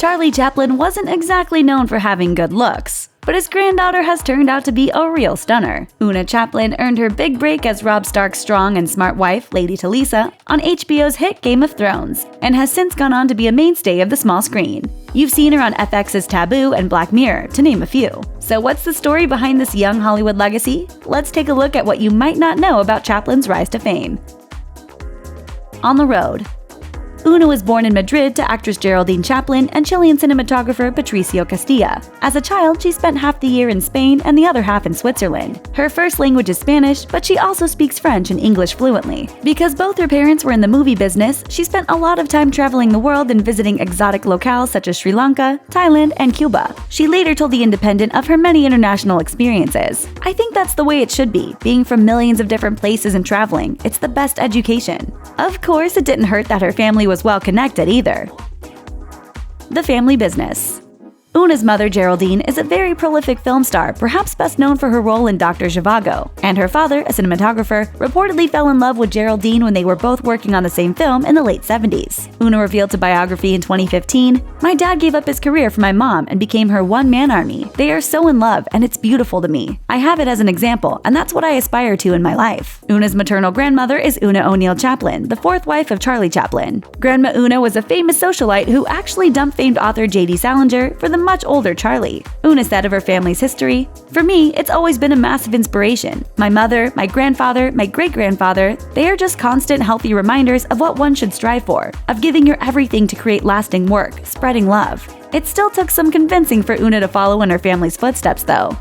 Charlie Chaplin wasn't exactly known for having good looks, but his granddaughter has turned out to be a real stunner. Oona Chaplin earned her big break as Robb Stark's strong and smart wife, Lady Talisa, on HBO's hit Game of Thrones, and has since gone on to be a mainstay of the small screen. You've seen her on FX's Taboo and Black Mirror, to name a few. So what's the story behind this young Hollywood legacy? Let's take a look at what you might not know about Chaplin's rise to fame. On the road. Oona was born in Madrid to actress Geraldine Chaplin and Chilean cinematographer Patricio Castilla. As a child, she spent half the year in Spain and the other half in Switzerland. Her first language is Spanish, but she also speaks French and English fluently. Because both her parents were in the movie business, she spent a lot of time traveling the world and visiting exotic locales such as Sri Lanka, Thailand, and Cuba. She later told The Independent of her many international experiences. "I think that's the way it should be, being from millions of different places and traveling. It's the best education." Of course, it didn't hurt that her family was well connected either. The family business. Oona's mother, Geraldine, is a very prolific film star, perhaps best known for her role in Dr. Zhivago, and her father, a cinematographer, reportedly fell in love with Geraldine when they were both working on the same film in the late 70s. Oona revealed to Biography in 2015, "My dad gave up his career for my mom and became her one-man army. They are so in love, and it's beautiful to me. I have it as an example, and that's what I aspire to in my life." Oona's maternal grandmother is Oona O'Neill Chaplin, the fourth wife of Charlie Chaplin. Grandma Oona was a famous socialite who actually dumped famed author J.D. Salinger for the much older Charlie. Oona said of her family's history, "For me, it's always been a massive inspiration. My mother, my grandfather, my great-grandfather, they are just constant healthy reminders of what one should strive for, of giving your everything to create lasting work, spreading love." It still took some convincing for Oona to follow in her family's footsteps, though.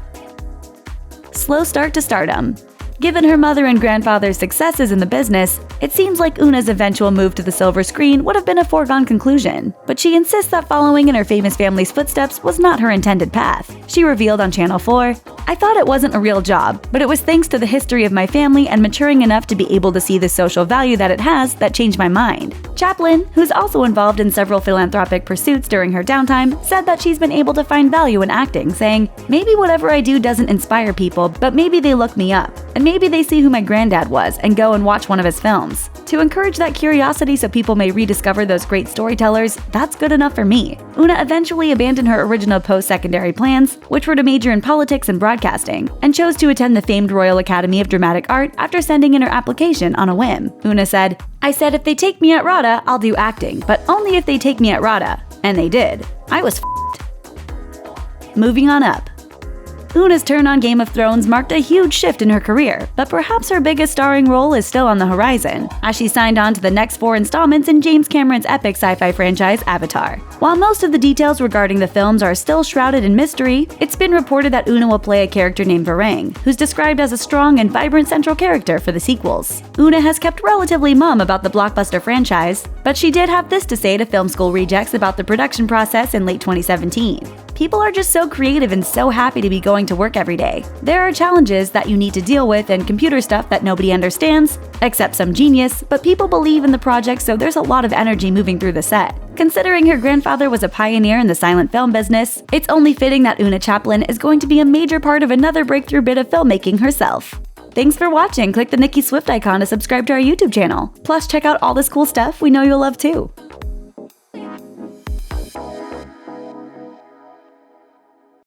Slow start to stardom. Given her mother and grandfather's successes in the business, it seems like Oona's eventual move to the silver screen would have been a foregone conclusion. But she insists that following in her famous family's footsteps was not her intended path. She revealed on Channel 4, "I thought it wasn't a real job, but it was thanks to the history of my family and maturing enough to be able to see the social value that it has that changed my mind." Chaplin, who's also involved in several philanthropic pursuits during her downtime, said that she's been able to find value in acting, saying, "Maybe whatever I do doesn't inspire people, but maybe they look me up. And maybe they see who my granddad was and go and watch one of his films. To encourage that curiosity so people may rediscover those great storytellers, that's good enough for me." Oona eventually abandoned her original post-secondary plans, which were to major in politics and broadcasting, and chose to attend the famed Royal Academy of Dramatic Art after sending in her application on a whim. Oona said, "I said if they take me at RADA, I'll do acting, but only if they take me at RADA." And they did. I was f***ed. Moving on up. Oona's turn on Game of Thrones marked a huge shift in her career, but perhaps her biggest starring role is still on the horizon, as she signed on to the next 4 installments in James Cameron's epic sci-fi franchise Avatar. While most of the details regarding the films are still shrouded in mystery, it's been reported that Oona will play a character named Varang, who's described as a strong and vibrant central character for the sequels. Oona has kept relatively mum about the blockbuster franchise, but she did have this to say to Film School Rejects about the production process in late 2017. "People are just so creative and so happy to be going to work every day. There are challenges that you need to deal with and computer stuff that nobody understands, except some genius, but people believe in the project, so there's a lot of energy moving through the set." Considering her grandfather was a pioneer in the silent film business, it's only fitting that Oona Chaplin is going to be a major part of another breakthrough bit of filmmaking herself. Thanks for watching. Click the Nikki Swift icon to subscribe to our YouTube channel. Plus, check out all this cool stuff we know you'll love too.